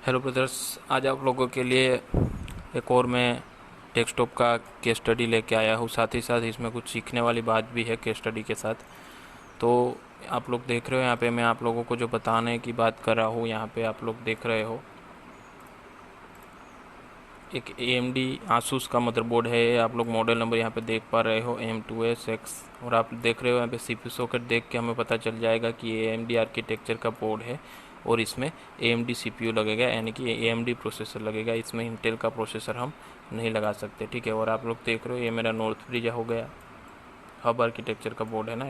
Hello brothers, आज आप लोगों के लिए एक और मैं डेस्कटॉप का केस स्टडी लेके आया हूँ। साथ ही साथ इसमें कुछ सीखने वाली बात भी है केस स्टडी के साथ। तो आप लोग देख रहे हो यहाँ पे मैं आप लोगों को जो बताने की बात कर रहा हूँ, यहाँ पे आप लोग देख रहे हो एक AMD आसूस का मदरबोर्ड है। आप लोग मॉडल नंबर यहाँ पे देख पा रहे हो M2SX, और आप देख रहे हो यहाँ पे CPU सॉकेट देख के हमें पता चल जाएगा कि ये AMD आर्किटेक्चर का बोर्ड है और इसमें AMD CPU लगेगा, यानी कि AMD प्रोसेसर लगेगा। इसमें इंटेल का प्रोसेसर हम नहीं लगा सकते, ठीक है। और आप लोग देख रहे हो ये मेरा नॉर्थ ब्रिज हो गया, हब आर्किटेक्चर का बोर्ड है ना।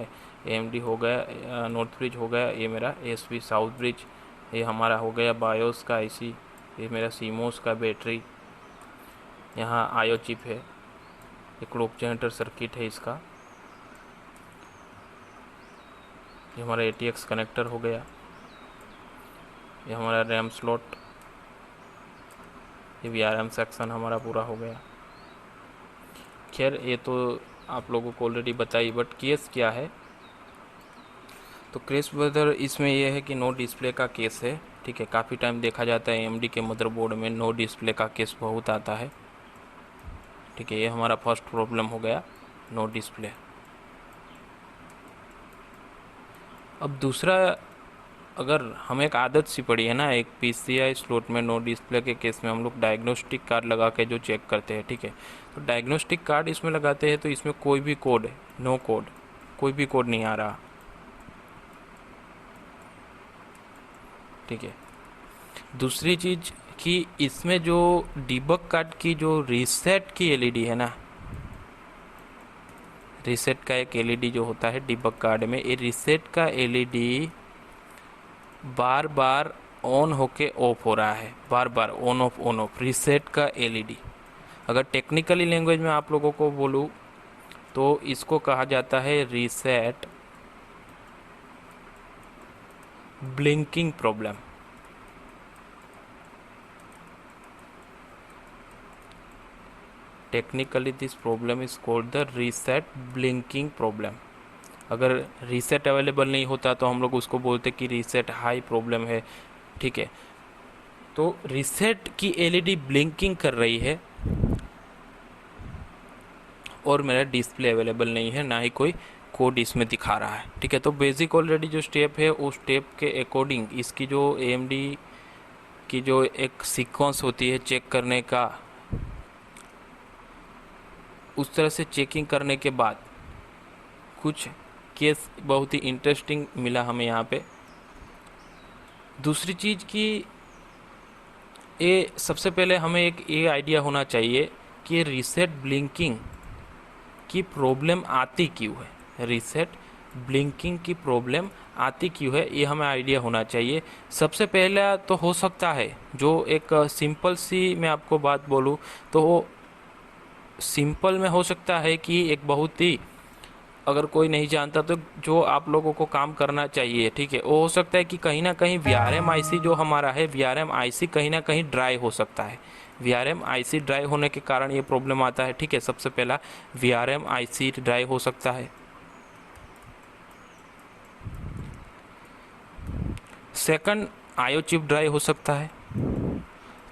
AMD हो गया, नॉर्थ ब्रिज हो गया, ये मेरा ASP साउथ ब्रिज, ये हमारा हो गया बायोस का IC, ये मेरा सीमोस का बैटरी, यहाँ आयो चिप है, एक क्लॉक जनरेटर सर्किट है इसका, ये हमारा ATX कनेक्टर हो गया, ये हमारा रैम स्लॉट, ये VRM सेक्शन हमारा पूरा हो गया। खैर ये तो आप लोगों को ऑलरेडी बताई, बट केस क्या है। तो केस ब्रदर इसमें यह है कि नो डिस्प्ले का केस है, ठीक है। काफ़ी टाइम देखा जाता है AMD के मदरबोर्ड में नो डिस्प्ले का केस बहुत आता है, ठीक है। ये हमारा फर्स्ट प्रॉब्लम हो गया, नो डिस्प्ले। अब दूसरा, अगर हम एक आदत सी पड़ी है ना, एक PCI स्लॉट में नो डिस्प्ले के केस में हम लोग डायग्नोस्टिक कार्ड लगा के जो चेक करते हैं, ठीक है। तो डायग्नोस्टिक कार्ड इसमें लगाते हैं तो इसमें कोई भी कोड, नो कोड, कोई भी कोड नहीं आ रहा, ठीक है। दूसरी चीज़ कि इसमें जो डिबग कार्ड की जो रीसेट की LED है ना, रीसेट का एक LED जो होता है डिबग कार्ड में, ये रीसेट का LED बार बार ऑन होके ऑफ हो रहा है, बार बार ऑन ऑफ रीसेट का LED। अगर टेक्निकली लैंग्वेज में आप लोगों को बोलूँ तो इसको कहा जाता है reset blinking problem. Technically this problem is called the reset blinking problem. अगर रीसेट अवेलेबल नहीं होता तो हम लोग उसको बोलते कि रीसेट हाई प्रॉब्लम है, ठीक है। तो रीसेट की LED ब्लिंकिंग कर रही है और मेरा डिस्प्ले अवेलेबल नहीं है, ना ही कोई कोड इसमें दिखा रहा है, ठीक है। तो बेसिक ऑलरेडी जो स्टेप है उस स्टेप के अकॉर्डिंग इसकी जो AMD की जो एक सीक्वेंस होती है चेक करने का, उस तरह से चेकिंग करने के बाद कुछ केस बहुत ही इंटरेस्टिंग मिला हमें यहाँ पे। दूसरी चीज़ कि ये सबसे पहले हमें एक ये आइडिया होना चाहिए कि रीसेट ब्लिंकिंग की प्रॉब्लम आती क्यों है, रीसेट ब्लिंकिंग की प्रॉब्लम आती क्यों है, ये हमें आइडिया होना चाहिए। सबसे पहला तो हो सकता है जो एक सिंपल सी मैं आपको बात बोलूँ तो सिंपल में हो सकता है कि एक बहुत ही, अगर कोई नहीं जानता तो जो आप लोगों को काम करना चाहिए, ठीक है, वो हो सकता है कि कहीं ना कहीं VRM IC जो हमारा है, VRM IC कहीं ना कहीं ड्राई हो सकता है। VRM IC ड्राई होने के कारण ये प्रॉब्लम आता है, ठीक है। सबसे पहला VRM IC ड्राई हो सकता है। सेकंड, IO चिप ड्राई हो सकता है।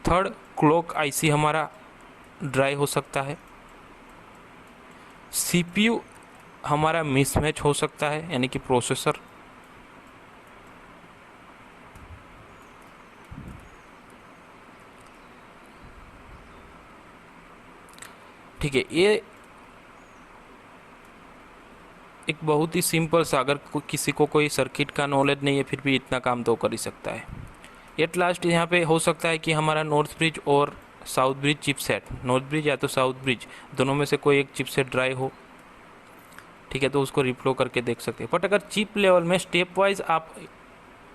थर्ड, क्लॉक IC हमारा ड्राई हो सकता है। CPU हमारा मिसमैच हो सकता है, यानी कि प्रोसेसर। ठीक है, ये एक बहुत ही सिंपल सा, अगर किसी को कोई सर्किट का नॉलेज नहीं है फिर भी इतना काम तो कर ही सकता है। एट लास्ट यहाँ पे हो सकता है कि हमारा नॉर्थ ब्रिज और south bridge chipset, north bridge या तो साउथ ब्रिज, दोनों में से कोई एक चिपसेट ड्राई हो, ठीक है, तो उसको रिफ्लो करके देख सकते हैं। बट अगर चिप लेवल में स्टेप वाइज आप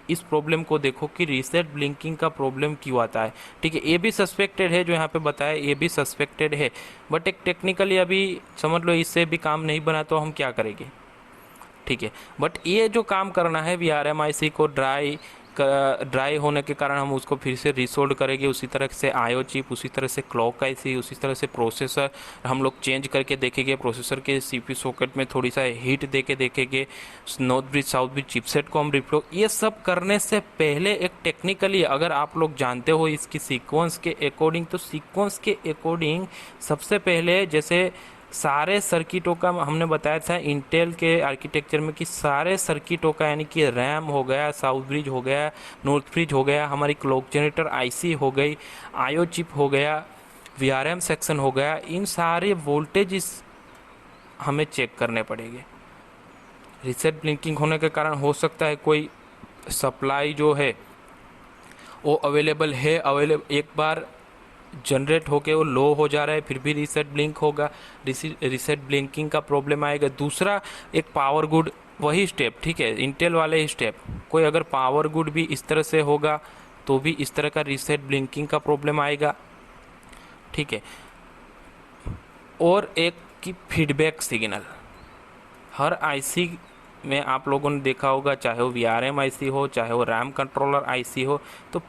इस प्रॉब्लम को देखो कि रीसेट ब्लिंकिंग का प्रॉब्लम क्यों आता है, ठीक है, ये भी सस्पेक्टेड है, जो यहाँ पे बताया ये भी सस्पेक्टेड है, बट एक टेक्निकली अभी समझ लो इससे भी काम नहीं बना तो हम क्या करेंगे, ठीक है। बट ये जो काम करना है VRM IC को ड्राई ड्राई होने के कारण हम उसको फिर से रिसोल्ड करेंगे। उसी तरह से आईओ चिप, उसी तरह से क्लॉक आईसी, उसी तरह से प्रोसेसर हम लोग चेंज करके देखेंगे। प्रोसेसर के सीपीयू सॉकेट में थोड़ी सा हीट दे के देखेंगे। North bridge south bridge chipset को हम रिप्रो, ये सब करने से पहले एक टेक्निकली अगर आप लोग जानते हो इसकी सीक्वेंस के अकॉर्डिंग, तो सीक्वेंस के अकॉर्डिंग सबसे पहले जैसे सारे सर्किटों का हमने बताया था इंटेल के आर्किटेक्चर में कि सारे सर्किटों का, यानी कि रैम हो गया, साउथ ब्रिज हो गया, नॉर्थ ब्रिज हो गया, हमारी क्लॉक जनरेटर आईसी हो गई, आईओ चिप हो गया, वीआरएम सेक्शन हो गया, इन सारे वोल्टेज हमें चेक करने पड़ेंगे। रीसेट ब्लिंकिंग होने के कारण हो सकता है कोई सप्लाई जो है वो अवेलेबल है, एक बार जनरेट होके वो लो हो जा रहा है, फिर भी रीसेट ब्लिंक होगा, रीसेट ब्लिंकिंग का प्रॉब्लम आएगा। दूसरा एक पावर गुड, वही स्टेप, ठीक है, इंटेल वाले ही स्टेप, कोई अगर पावर गुड भी इस तरह से होगा तो भी इस तरह का रीसेट ब्लिंकिंग का प्रॉब्लम आएगा, ठीक है। और एक की फीडबैक सिग्नल, हर आईसी में आप लोगों ने देखा होगा, चाहे वो वीआरएम आईसी हो, चाहे वो रैम कंट्रोलर आईसी हो, तो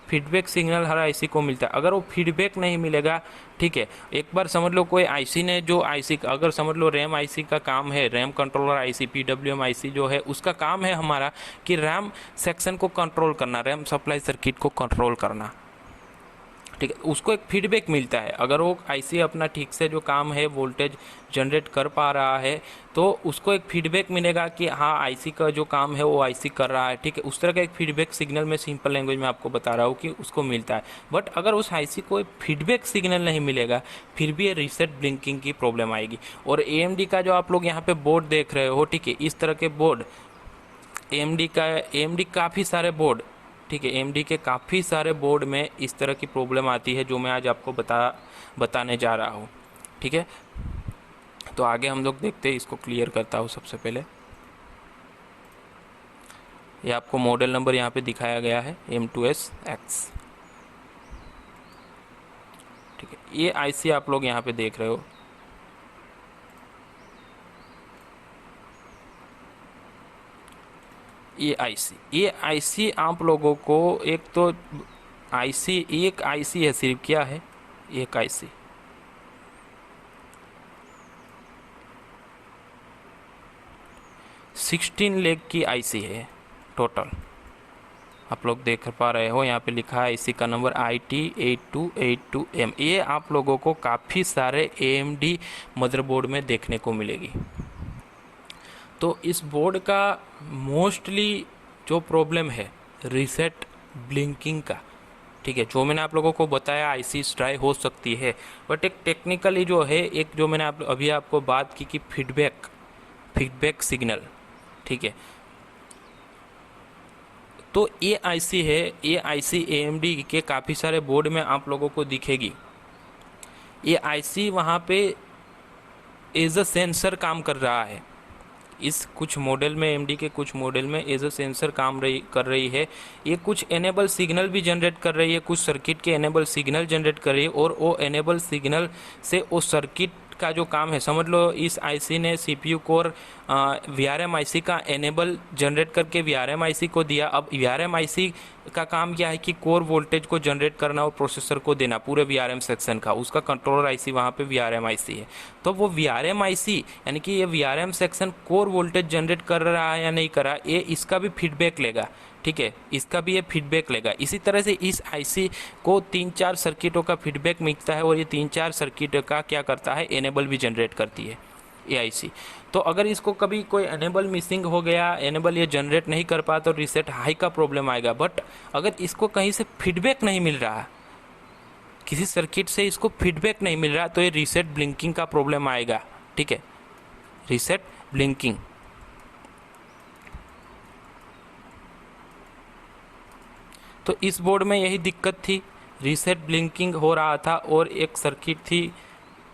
फीडबैक सिग्नल हर आईसी को मिलता है। अगर वो फीडबैक नहीं मिलेगा, ठीक है, एक बार समझ लो कोई आईसी ने जो आईसी, अगर समझ लो रैम आईसी का काम है, RAM controller IC, PWM IC जो है उसका काम है हमारा कि रैम सेक्शन को कंट्रोल करना, रैम सप्लाई सर्किट को कंट्रोल करना, ठीक है। उसको एक फीडबैक मिलता है, अगर वो आईसी अपना ठीक से जो काम है वोल्टेज जनरेट कर पा रहा है तो उसको एक फीडबैक मिलेगा कि हाँ आईसी का जो काम है वो आईसी कर रहा है, ठीक है। उस तरह का एक फीडबैक सिग्नल में सिंपल लैंग्वेज में आपको बता रहा हूँ कि उसको मिलता है। बट अगर उस आईसी को एक फीडबैक सिग्नल नहीं मिलेगा फिर भी ये रीसेट ब्लिंकिंग की प्रॉब्लम आएगी। और एएमडी का जो आप लोग यहाँ पे बोर्ड देख रहे हो, ठीक है, इस तरह के बोर्ड एएमडी काफ़ी सारे बोर्ड, ठीक है, एएमडी के काफ़ी सारे बोर्ड में इस तरह की प्रॉब्लम आती है जो मैं आज आपको बताने जा रहा हूँ, ठीक है। तो आगे हम लोग देखते हैं, इसको क्लियर करता हूँ। सबसे पहले ये आपको मॉडल नंबर यहाँ पे दिखाया गया है M2SX, ठीक है। ये आईसी आप लोग यहाँ पे देख रहे हो, ये आईसी आप लोगों को एक तो एक आईसी है, सिर्फ क्या है, एक आईसी, $16 लाख की आईसी है टोटल। आप लोग देख पा रहे हो यहाँ पे लिखा है आईसी का नंबर IT8282M। ये आप लोगों को काफ़ी सारे AMD मदरबोर्ड में देखने को मिलेगी। तो इस बोर्ड का मोस्टली जो प्रॉब्लम है रीसेट ब्लिंकिंग का, ठीक है, जो मैंने आप लोगों को बताया आईसी ड्राई हो सकती है, बट एक टेक्निकली जो है, एक जो मैंने अभी आपको बात की कि फीडबैक सिग्नल, ठीक है, तो ये आईसी है, ये आईसी AMD के काफ़ी सारे बोर्ड में आप लोगों को दिखेगी। ये आईसी वहाँ पे एज अ सेंसर काम कर रहा है। इस कुछ मॉडल में AMD के कुछ मॉडल में एज अ सेंसर काम कर रही है। ये कुछ एनेबल सिग्नल भी जनरेट कर रही है, कुछ सर्किट के एनेबल सिग्नल जनरेट कर रही है, और वो एनेबल सिग्नल से वो सर्किट का जो काम है, समझ लो इस आईसी ने CPU कोर VRM आईसी का एनेबल जनरेट करके VRM आईसी को दिया। अब VRM आईसी का काम क्या है कि कोर वोल्टेज को जनरेट करना और प्रोसेसर को देना पूरे VRM सेक्शन का, उसका कंट्रोलर आईसी वहाँ पे VRM आईसी है। तो वो VRM आईसी यानी कि ये VRM section core voltage generate कर रहा है या नहीं कर रहा, ये इसका भी फीडबैक लेगा, ठीक है, इसका भी ये फीडबैक लेगा। इसी तरह से इस आईसी को 3-4 सर्किटों का फीडबैक मिलता है और ये 3-4 सर्किट का क्या करता है, एनेबल भी जनरेट करती है ये आईसी। तो अगर इसको कभी कोई एनेबल मिसिंग हो गया, एनेबल ये जनरेट नहीं कर पाया तो रीसेट हाई का प्रॉब्लम आएगा। बट अगर इसको कहीं से फीडबैक नहीं मिल रहा, किसी सर्किट से इसको फीडबैक नहीं मिल रहा, तो ये रीसेट ब्लिंकिंग का प्रॉब्लम आएगा, ठीक है, रीसेट ब्लिंकिंग। तो इस बोर्ड में यही दिक्कत थी, रीसेट ब्लिंकिंग हो रहा था और एक सर्किट थी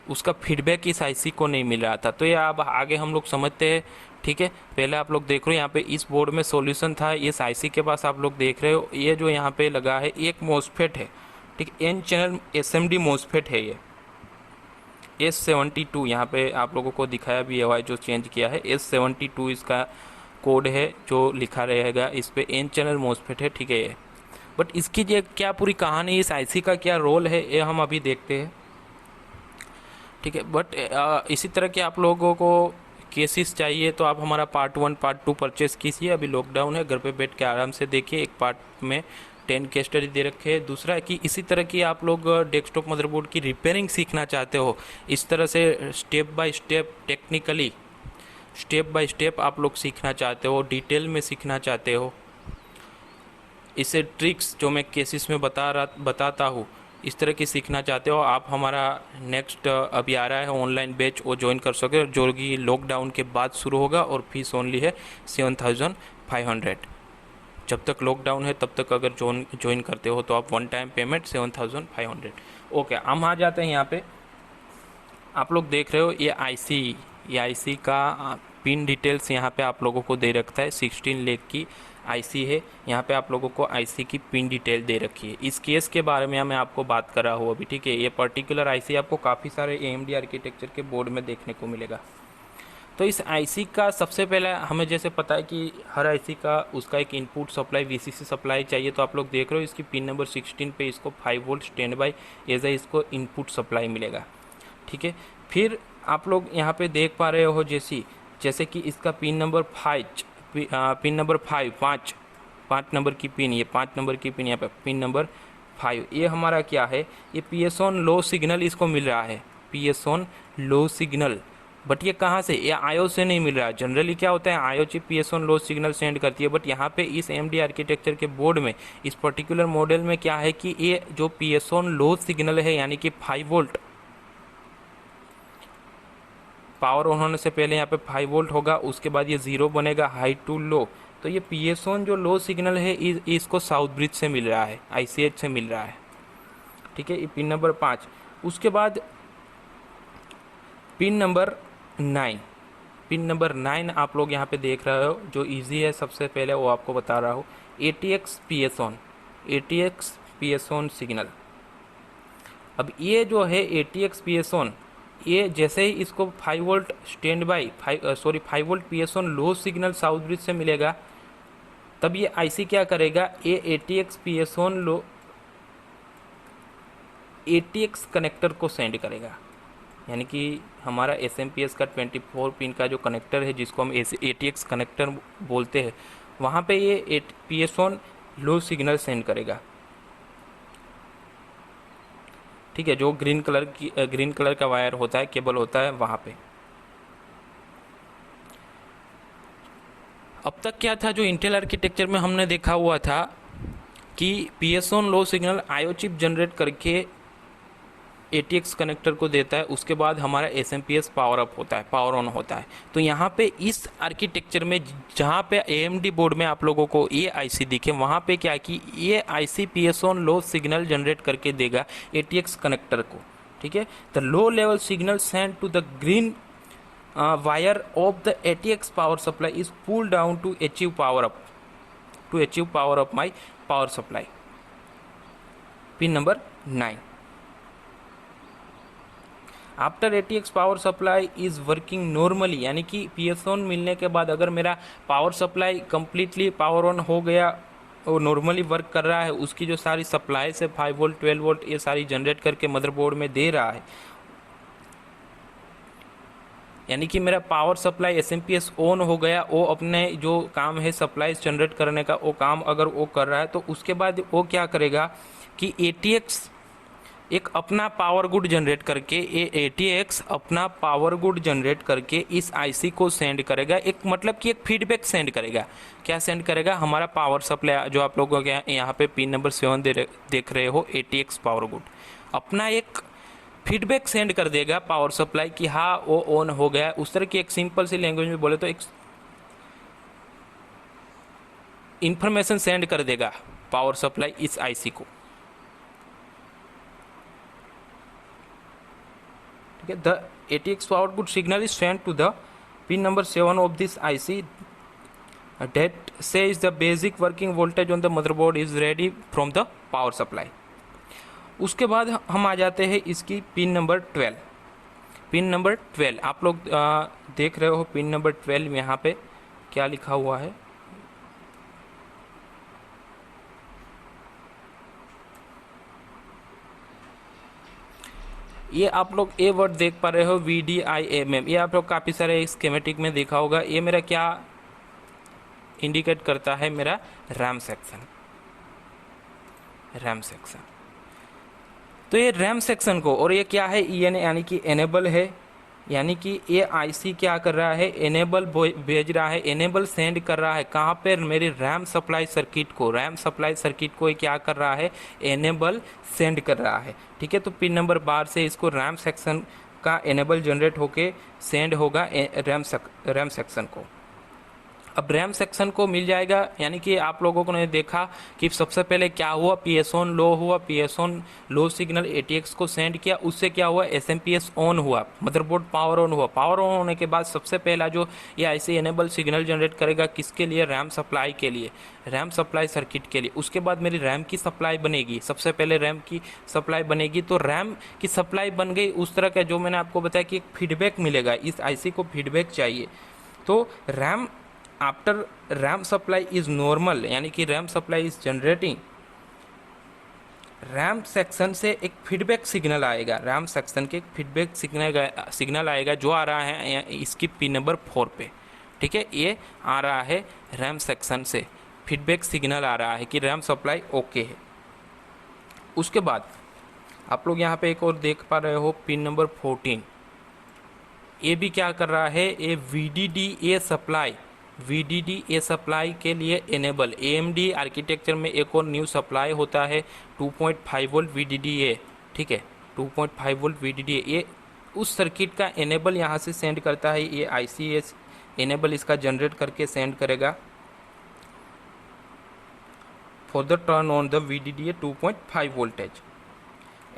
उसका फीडबैक इस आईसी को नहीं मिल रहा था। तो ये अब आगे हम लोग समझते हैं, ठीक है। पहले आप लोग देख रहे हो यहाँ पे इस बोर्ड में सॉल्यूशन था, इस आईसी के पास आप लोग देख रहे हो ये जो यहाँ पे लगा है एक मोसफेट है, ठीक, N चैनल SMD मोसफेट है, ये S72 यहाँ पे आप लोगों को दिखाया भी है, जो चेंज किया है S72 इसका कोड है जो लिखा रहेगा, इस पे एन चैनल मोसफेट है, ठीक है ये। बट इसकी ये क्या पूरी कहानी, इस आईसी का क्या रोल है, ये हम अभी देखते हैं, ठीक है। बट इसी तरह के आप लोगों को केसेस चाहिए तो आप हमारा पार्ट 1 पार्ट 2 परचेस कीजिए। अभी लॉकडाउन है, घर पे बैठ के आराम से देखिए। एक पार्ट में 10 केस स्टडी दे रखे हैं। दूसरा है कि इसी तरह की आप लोग डेस्कटॉप मदरबोर्ड की रिपेयरिंग सीखना चाहते हो, इस तरह से step by step technically step by step आप लोग सीखना चाहते हो, डिटेल में सीखना चाहते हो, इसे ट्रिक्स जो मैं केसेस में बताता हूँ इस तरह की सीखना चाहते हो, आप हमारा नेक्स्ट अभी आ रहा है ऑनलाइन बैच, वो ज्वाइन कर सके, जो कि लॉकडाउन के बाद शुरू होगा और फीस ओनली है 7,500। जब तक लॉकडाउन है तब तक अगर ज्वाइन करते हो तो आप वन टाइम पेमेंट 7,500। ओके, हम आ जाते हैं यहाँ पे। आप लोग देख रहे हो ये आईसी का पिन डिटेल्स यहाँ पे आप लोगों को दे रखता है। 16 लेग की आईसी है, यहाँ पे आप लोगों को आईसी की पिन डिटेल दे रखी है। इस केस के बारे में मैं आपको बात कर रहा हूँ अभी, ठीक है। ये पर्टिकुलर आईसी आपको काफ़ी सारे AMD आर्किटेक्चर के बोर्ड में देखने को मिलेगा। तो इस आईसी का सबसे पहले हमें जैसे पता है कि हर आईसी का उसका एक इनपुट सप्लाई VCC सप्लाई चाहिए। तो आप लोग देख रहे हो इसकी पिन नंबर 16 पे इसको 5 volt standby as a इसको इनपुट सप्लाई मिलेगा, ठीक है। फिर आप लोग यहाँ पे देख पा रहे हो जैसे कि इसका पिन नंबर 5 नंबर की पिन, ये 5 नंबर की पिन, यहाँ पे पिन नंबर 5, ये हमारा क्या है, ये PS ऑन लो सिग्नल इसको मिल रहा है, PS on low signal. But ये कहाँ से, ये आयो से नहीं मिल रहा है। जनरली क्या होता है, आयो chip PS on low signal send करती है, बट यहाँ पे इस AMD आर्किटेक्चर के बोर्ड में इस पर्टिकुलर मॉडल में क्या है कि ये जो PS ऑन लो सिग्नल है, यानी कि 5 वोल्ट पावर ऑन होने से पहले यहाँ पे 5 वोल्ट होगा, उसके बाद ये 0 बनेगा, हाई टू लो। तो ये PS ऑन जो लो सिग्नल है इसको साउथ ब्रिज से मिल रहा है, ICH से मिल रहा है, ठीक है। ये पिन नंबर 5। उसके बाद पिन नंबर 9 आप लोग यहाँ पे देख रहे हो, जो इजी है सबसे पहले वो आपको बता रहा हूँ। ATX PS on signal. अब ये जो है ATX PS ऑन, ये जैसे ही इसको 5 volt stand by 5 volt PS on low signal south bridge से मिलेगा, तब ये आईसी क्या करेगा, ये ATX PS on low ATX connector को सेंड करेगा। यानी कि हमारा SMPS का 24 पिन का जो कनेक्टर है, जिसको हम ATX कनेक्टर बोलते हैं, वहाँ पे ये PS on low signal send करेगा, ठीक है। जो ग्रीन कलर का वायर होता है, केबल होता है वहाँ पे। अब तक क्या था, जो इंटेल आर्किटेक्चर में हमने देखा हुआ था कि PS ऑन लो सिग्नल आयो चिप जनरेट करके ATX कनेक्टर को देता है, उसके बाद हमारा SMPS पावर अप होता है, पावर ऑन होता है। तो यहाँ पे इस आर्किटेक्चर में जहाँ पे AMD बोर्ड में आप लोगों को ये आईसी दिखे, वहाँ पे क्या कि ये IC PS on low signal generate करके देगा ATX कनेक्टर को, ठीक है। The low level signal send to the green wire of the ATX power supply is pull down to achieve power up my power supply. Pin number 9। After ATX power supply is working normally, यानी कि PS on मिलने के बाद अगर मेरा power supply completely power on हो गया, वो नॉर्मली वर्क कर रहा है, उसकी जो सारी सप्लाई से 5 वोल्ट 12 वोल्ट ये सारी जनरेट करके मदरबोर्ड में दे रहा है, यानी कि मेरा पावर सप्लाई SMPS ऑन हो गया, वो अपने जो काम है सप्लाई जनरेट करने का, वो काम अगर वो कर रहा है, तो उसके बाद वो क्या करेगा कि ATX एक अपना पावर गुड जनरेट करके, ये ATX अपना पावर गुड जनरेट करके इस आईसी को सेंड करेगा। एक मतलब कि एक फीडबैक सेंड करेगा। क्या सेंड करेगा, हमारा पावर सप्लाई जो आप लोगों के यहाँ पे पिन नंबर 7 देख रहे हो, ATX पावर गुड अपना एक फीडबैक सेंड कर देगा पावर सप्लाई की हाँ वो ऑन हो गया। उस तरह की एक सिंपल सी लैंग्वेज में बोले तो एक इंफॉर्मेशन सेंड कर देगा पावर सप्लाई इस आईसी को, ठीक है। The ATX power good signal is send to the pin number 7 of this IC that says the basic working voltage on the motherboard is ready from the power supply। उसके बाद हम आ जाते हैं इसकी पिन नंबर 12। आप लोग देख रहे हो पिन नंबर 12 यहाँ पे क्या लिखा हुआ है, ये आप लोग ए वर्ड देख पा रहे हो, VDIMM, ये आप लोग काफ़ी सारे स्कीमेटिक में देखा होगा। ये मेरा क्या इंडिकेट करता है, मेरा रैम सेक्शन, रैम सेक्शन। तो ये रैम सेक्शन को, और ये क्या है, EN यानी कि एनेबल है, यानी कि ये IC क्या कर रहा है, एनेबल भेज रहा है, एनेबल सेंड कर रहा है कहाँ पर, मेरी रैम सप्लाई सर्किट को, रैम सप्लाई सर्किट को ये क्या कर रहा है, एनेबल सेंड कर रहा है। ठीक है, तो पिन नंबर बार से इसको रैम सेक्शन का एनेबल जनरेट होके सेंड होगा रैम सेक्शन को। अब रैम सेक्शन को मिल जाएगा, यानी कि आप लोगों को ने देखा कि सबसे पहले क्या हुआ, PS ऑन लो हुआ, PS on low signal ATX को सेंड किया, उससे क्या हुआ, SMPS ऑन हुआ, मदरबोर्ड पावर ऑन हुआ। पावर ऑन होने के बाद सबसे पहला जो ये IC एनेबल सिग्नल जनरेट करेगा, किसके लिए, रैम सप्लाई के लिए, रैम सप्लाई सर्किट के लिए। उसके बाद मेरी रैम की सप्लाई बनेगी, सबसे पहले रैम की सप्लाई बनेगी। तो रैम की सप्लाई बन गई, उस तरह का जो मैंने आपको बताया कि एक फीडबैक मिलेगा, इस IC को फीडबैक चाहिए। तो RAM after RAM supply is normal, यानी कि RAM supply is generating, RAM section से एक फीडबैक सिग्नल आएगा, रैम सेक्शन के एक फीडबैक सिग्नल आएगा जो आ रहा है इसकी पिन नंबर 4 पे। ठीक है, ये आ रहा है रैम सेक्शन से फीडबैक सिग्नल आ रहा है कि रैम सप्लाई ओके है। उसके बाद आप लोग यहाँ पे एक और देख पा रहे हो, पिन नंबर 14, ये भी क्या कर रहा है, ये VDDA सप्लाई के लिए एनेबल। AMD आर्किटेक्चर में एक और न्यू सप्लाई होता है 2.5 वोल्ट VDDA। ठीक है, 2.5 वोल्ट VDDA, ये उस सर्किट का एनेबल यहाँ से सेंड करता है। ये IC एनेबल इसका जनरेट करके सेंड करेगा for the turn on the VDDA 2.5 voltage,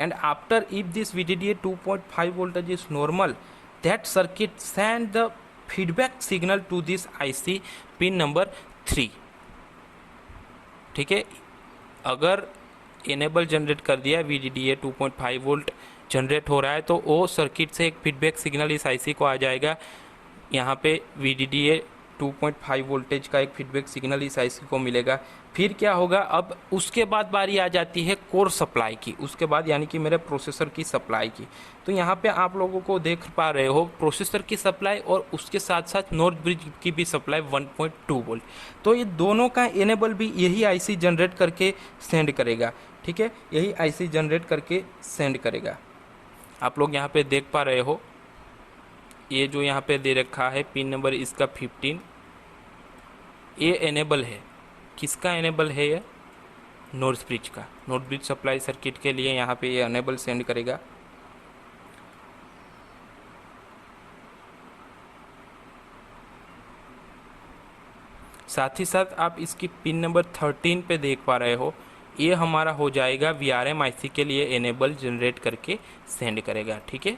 and after if this VDDA 2.5 voltage is normal, that circuit send the feedback signal to this IC pin number 3। ठीक है, अगर enable generate कर दिया, VDDA 2.5 volt generate हो रहा है, तो वो सर्किट से एक फीडबैक सिग्नल इस IC को आ जाएगा। यहाँ पे VDDA 2.5 वोल्टेज का एक फीडबैक सिग्नल इस IC को मिलेगा। फिर क्या होगा, अब उसके बाद बारी आ जाती है कोर सप्लाई की, उसके बाद यानी कि मेरे प्रोसेसर की सप्लाई की। तो यहाँ पे आप लोगों को देख पा रहे हो प्रोसेसर की सप्लाई और उसके साथ साथ नॉर्थ ब्रिज की भी सप्लाई 1.2 वोल्ट। तो ये दोनों का एनेबल भी यही IC जनरेट करके सेंड करेगा। ठीक है, यही IC जनरेट करके सेंड करेगा। आप लोग यहाँ पे देख पा रहे हो, ये जो यहाँ पे दे रखा है पिन नंबर इसका 15, ये एनेबल है, किसका एनेबल है, ये नॉर्थ ब्रिज का, नॉर्थ ब्रिज सप्लाई सर्किट के लिए यहाँ पे ये एनेबल सेंड करेगा। साथ ही साथ आप इसकी पिन नंबर 13 पे देख पा रहे हो, ये हमारा हो जाएगा VRM IC के लिए एनेबल जनरेट करके सेंड करेगा। ठीक है,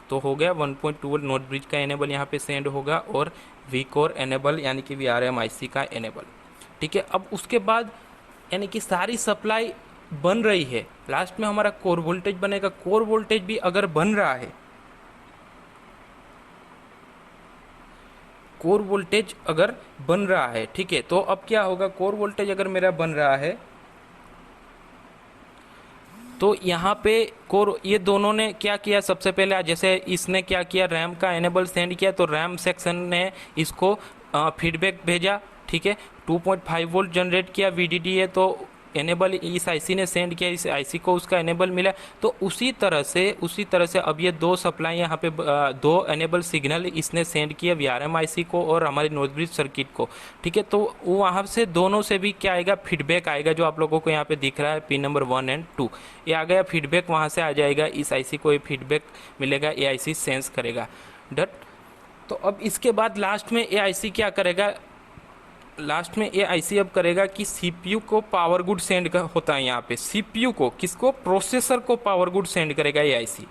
तो हो गया 1.2 वोल्ट नॉर्थ ब्रिज का एनेबल यहाँ पे सेंड होगा और Vcore एनेबल यानी कि VRM IC का एनेबल। ठीक है, अब उसके बाद यानी कि सारी सप्लाई बन रही है, लास्ट में हमारा कोर वोल्टेज बनेगा। कोर वोल्टेज भी अगर बन रहा है, कोर वोल्टेज अगर बन रहा है, ठीक है, तो अब क्या होगा, कोर वोल्टेज अगर मेरा बन रहा है तो यहाँ पे कोर, ये दोनों ने क्या किया, सबसे पहले जैसे इसने क्या किया, रैम का एनेबल सेंड किया, तो रैम सेक्शन ने इसको फीडबैक भेजा। ठीक है, 2.5 वोल्ट जनरेट किया VDDA, तो एनेबल इस IC ने सेंड किया, इस IC को उसका एनेबल मिला। तो उसी तरह से अब ये दो सप्लाई यहाँ पे दो एनेबल सिग्नल इसने सेंड किया VRM IC को और हमारी नॉर्थ ब्रिज सर्किट को। ठीक है, तो वहाँ से दोनों से भी क्या आएगा, फीडबैक आएगा, जो आप लोगों को यहाँ पे दिख रहा है पिन नंबर 1 और 2, ये आ गया फीडबैक, वहाँ से आ जाएगा इस IC को ये फीडबैक मिलेगा, ये IC सेंस करेगा। डट, तो अब इसके बाद लास्ट में ये IC क्या करेगा, लास्ट में ये IC अब करेगा कि CPU को पावर गुड सेंड होता है, यहाँ पे CPU को, किसको, प्रोसेसर को पावर गुड सेंड करेगा ये IC।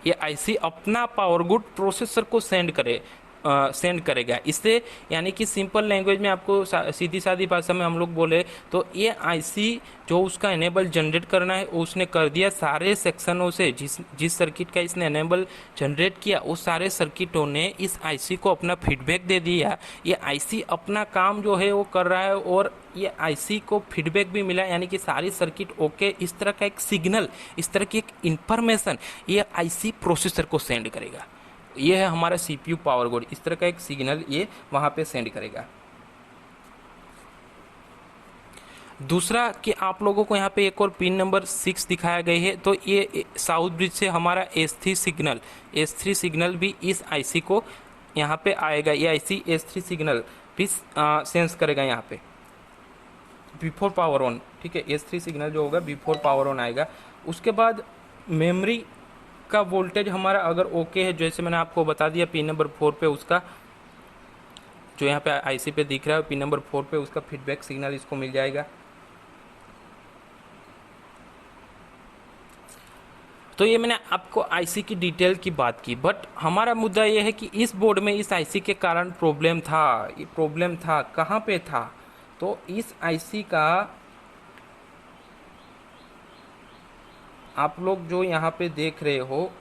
ये IC अपना पावर गुड प्रोसेसर को सेंड करे, सेंड करेगा। इससे यानी कि सिंपल लैंग्वेज में आपको सीधी सादी भाषा में हम लोग बोले तो ये आईसी जो उसका एनेबल जनरेट करना है वो उसने कर दिया सारे सेक्शनों से। जिस जिस सर्किट का इसने एनेबल जनरेट किया वो सारे सर्किटों ने इस आईसी को अपना फीडबैक दे दिया। ये आईसी अपना काम जो है वो कर रहा है और ये आईसी को फीडबैक भी मिला, यानी कि सारी सर्किट ओके। इस तरह का एक सिग्नल, इस तरह की एक इंफॉर्मेशन ये आईसी प्रोसेसर को सेंड करेगा। ये है हमारा सीपीयू पावर बोर्ड, इस तरह का एक सिग्नल ये वहां पे सेंड करेगा। दूसरा कि आप लोगों को यहाँ पे एक और पिन नंबर 6 दिखाया गया है, तो ये साउथ ब्रिज से हमारा S3 सिग्नल भी इस आईसी को यहाँ पे आएगा। ये आईसी S3 सिग्नल भी सेंस करेगा यहाँ पे बिफोर पावर ऑन। ठीक है, S3 सिग्नल जो होगा बिफोर पावर ऑन आएगा। उसके बाद मेमोरी का वोल्टेज हमारा अगर ओके है, जैसे मैंने आपको बता दिया पिन नंबर 4 पे उसका जो यहाँ पे आईसी पे दिख रहा है पिन नंबर 4 पे उसका फीडबैक सिग्नल इसको मिल जाएगा। तो ये मैंने आपको आईसी की डिटेल की बात की, बट हमारा मुद्दा ये है कि इस बोर्ड में इस आईसी के कारण प्रॉब्लम था। ये प्रॉब्लम था कहाँ पे था, तो इस आईसी का आप लोग जो यहाँ पे देख रहे हो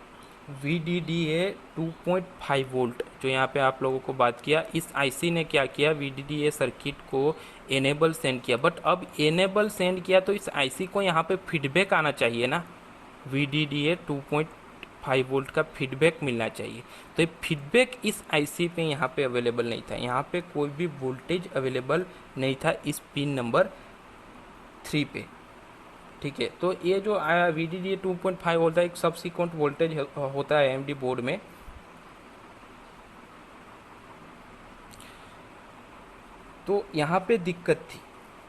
VDDA 2.5 वोल्ट जो यहाँ पे आप लोगों को बात किया, इस आईसी ने क्या किया VDDA सर्किट को एनेबल सेंड किया। बट अब एनेबल सेंड किया तो इस आईसी को यहाँ पे फीडबैक आना चाहिए ना, VDDA 2.5 वोल्ट का फीडबैक मिलना चाहिए। तो ये फीडबैक इस आईसी पे यहाँ पे अवेलेबल नहीं था, यहाँ पे कोई भी वोल्टेज अवेलेबल नहीं था इस पिन नंबर 3 पे। ठीक है, तो ये जो आया VDDA 2.5 होता है एक सबसिक्वेंट वोल्टेज होता है AMD बोर्ड में। तो यहाँ पे दिक्कत थी।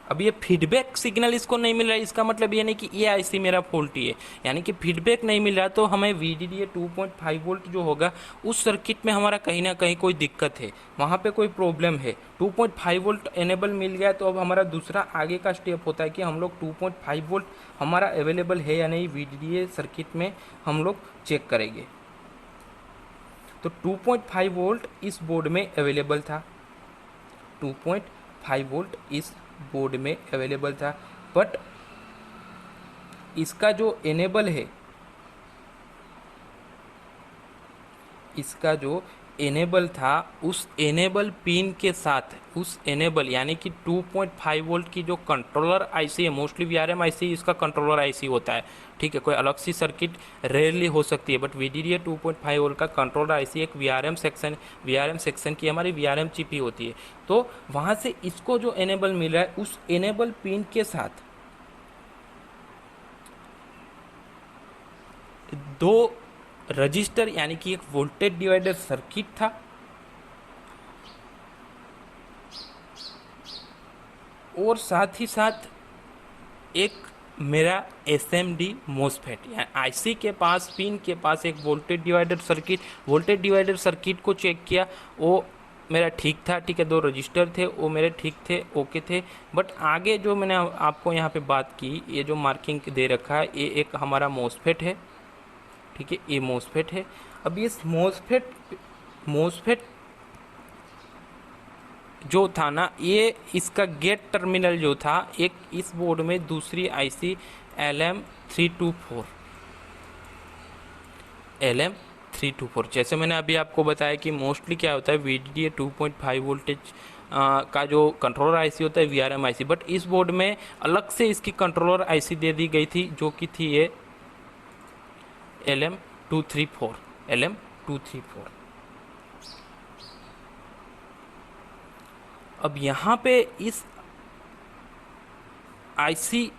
अब ये फीडबैक सिग्नल इसको नहीं मिल रहा है, इसका मतलब ये नहीं कि ये आईसी मेरा फॉल्टी है, यानी कि फीडबैक नहीं मिल रहा तो हमें VDDA 2.5 वोल्ट जो होगा उस सर्किट में हमारा कहीं ना कहीं कोई दिक्कत है, वहाँ पे कोई प्रॉब्लम है। 2.5 वोल्ट एनेबल मिल गया तो अब हमारा दूसरा आगे का स्टेप होता है कि हम लोग 2.5 वोल्ट हमारा अवेलेबल है या नहीं VDDA सर्किट में हम लोग चेक करेंगे। तो 2.5 वोल्ट इस बोर्ड में अवेलेबल था, 2.5 वोल्ट इस बोर्ड में अवेलेबल था। बट इसका जो एनेबल है, इसका जो एनेबल था उस एनेबल पिन के साथ उस एनेबल यानी कि 2.5 वोल्ट की जो कंट्रोलर आईसी है, मोस्टली VRM आईसी इसका कंट्रोलर आईसी होता है। ठीक है, कोई अलग सी सर्किट रेयरली हो सकती है, बट VDDA 2.5 वोल्ट का कंट्रोलर आईसी एक VRM सेक्शन की हमारी VRM चिप ही होती है। तो वहाँ से इसको जो एनेबल मिल रहा है उस एनेबल पिन के साथ दो रजिस्टर यानी कि एक वोल्टेज डिवाइडर सर्किट था और साथ ही साथ एक मेरा SMD MOSFET, यानी आईसी के पास पिन के पास एक वोल्टेज डिवाइडर सर्किट को चेक किया, वो मेरा ठीक था। ठीक है, दो रजिस्टर थे वो मेरे ठीक थे, ओके थे। बट आगे जो मैंने आपको यहाँ पे बात की, ये जो मार्किंग दे रखा है ये एक हमारा MOSFET है। ठीक है, ये MOSFET है। अब ये MOSFET जो था ना, ये इसका गेट टर्मिनल जो था एक इस बोर्ड में दूसरी आईसी LM324 जैसे मैंने अभी आपको बताया कि मोस्टली क्या होता है VDDA 2.5 वोल्टेज का जो कंट्रोलर आईसी होता है VRM आईसी, बट इस बोर्ड में अलग से इसकी कंट्रोलर आईसी दे दी गई थी जो कि थी ये LM234। अब यहाँ पे इस आईसी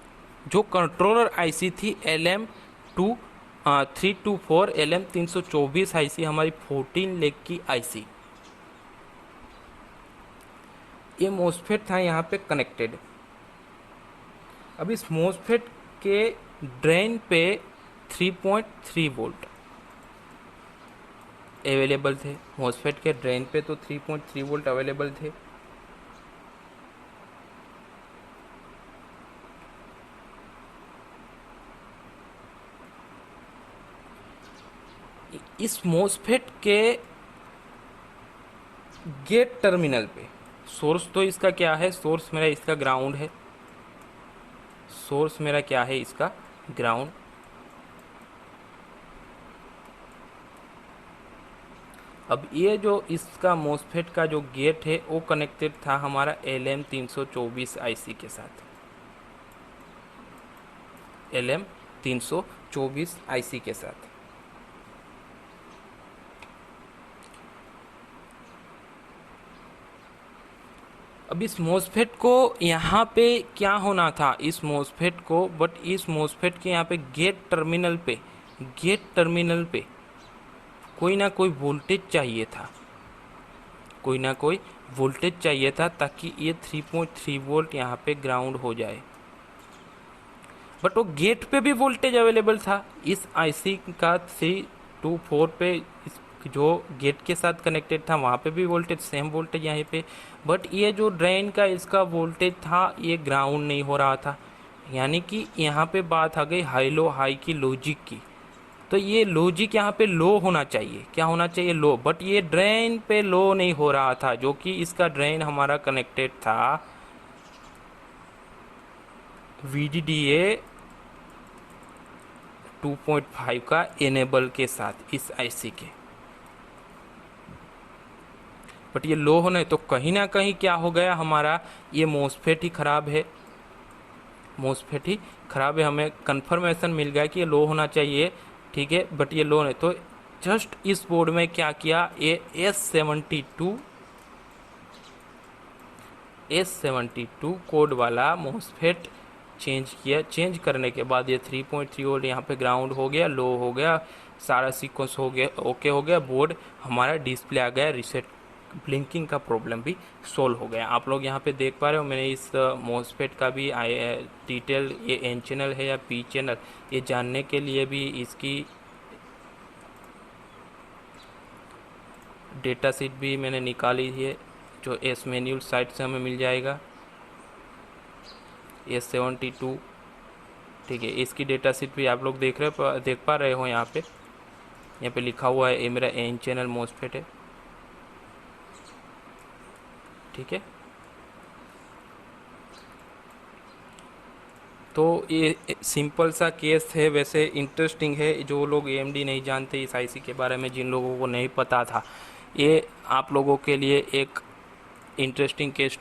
जो कंट्रोलर आईसी थी LM324 LM324 आईसी हमारी 14 लेग की आईसी, ये MOSFET था यहाँ पे कनेक्टेड। अब इस MOSFET के ड्रेन पे 3.3 वोल्ट अवेलेबल थे, MOSFET के ड्रेन पे तो 3.3 वोल्ट अवेलेबल थे। इस MOSFET के गेट टर्मिनल पे, सोर्स तो इसका क्या है, सोर्स मेरा इसका ग्राउंड है, सोर्स मेरा क्या है इसका ग्राउंड। अब ये जो इसका मोसफेट का जो गेट है वो कनेक्टेड था हमारा LM324 IC के साथ, LM324 IC के साथ। अब इस मोसफेट को यहाँ पे क्या होना था, इस मोसफेट को, बट इस मोसफेट के यहाँ पे गेट टर्मिनल पे, गेट टर्मिनल पे कोई ना कोई वोल्टेज चाहिए था, कोई ना कोई वोल्टेज चाहिए था ताकि ये 3.3 वोल्ट यहाँ पे ग्राउंड हो जाए। बट वो गेट पे भी वोल्टेज अवेलेबल था, इस आईसी का 324 पे इस जो गेट के साथ कनेक्टेड था वहाँ पे भी वोल्टेज, सेम वोल्टेज यहाँ पे। बट ये जो ड्रेन का इसका वोल्टेज था ये ग्राउंड नहीं हो रहा था, यानी कि यहाँ पे बात आ गई हाई लो हाई की लॉजिक की। तो ये लॉजिक यहाँ पे लो होना चाहिए, क्या होना चाहिए, लो। बट ये ड्रेन पे लो नहीं हो रहा था, जो कि इसका ड्रेन हमारा कनेक्टेड था VDDA 2.5 का इनेबल के साथ इस आईसी के। बट ये लो होने तो कहीं ना कहीं क्या हो गया हमारा, ये मोसफेट ही ख़राब है, मोसफेट ही ख़राब है। हमें कंफर्मेशन मिल गया कि ये लो होना चाहिए, ठीक है, बट ये लो नहीं। तो जस्ट इस बोर्ड में क्या किया, ये S72 कोड वाला मोसफेट चेंज किया। चेंज करने के बाद ये 3.3 वोल्ट यहाँ पे ग्राउंड हो गया, लो हो गया, सारा सीक्वेंस हो गया, ओके हो गया, बोर्ड हमारा डिस्प्ले आ गया, रीसेट ब्लिंकिंग का प्रॉब्लम भी सोल्व हो गया। आप लोग यहाँ पे देख पा रहे हो, मैंने इस मोसफेट का भी डिटेल, ये एन चैनल है या पी चैनल, ये जानने के लिए भी इसकी डेटा शीट भी मैंने निकाली है, जो एस मैन्यूल साइट से हमें मिल जाएगा, S72, ठीक है। इसकी डेटा शीट भी आप लोग देख पा रहे हो, यहाँ पे लिखा हुआ है ये मेरा एन चैनल मोसफेट है, ठीक है। तो ये सिंपल सा केस है, वैसे इंटरेस्टिंग है। जो लोग AMD नहीं जानते इस आईसी के बारे में, जिन लोगों को नहीं पता था, ये आप लोगों के लिए एक इंटरेस्टिंग केस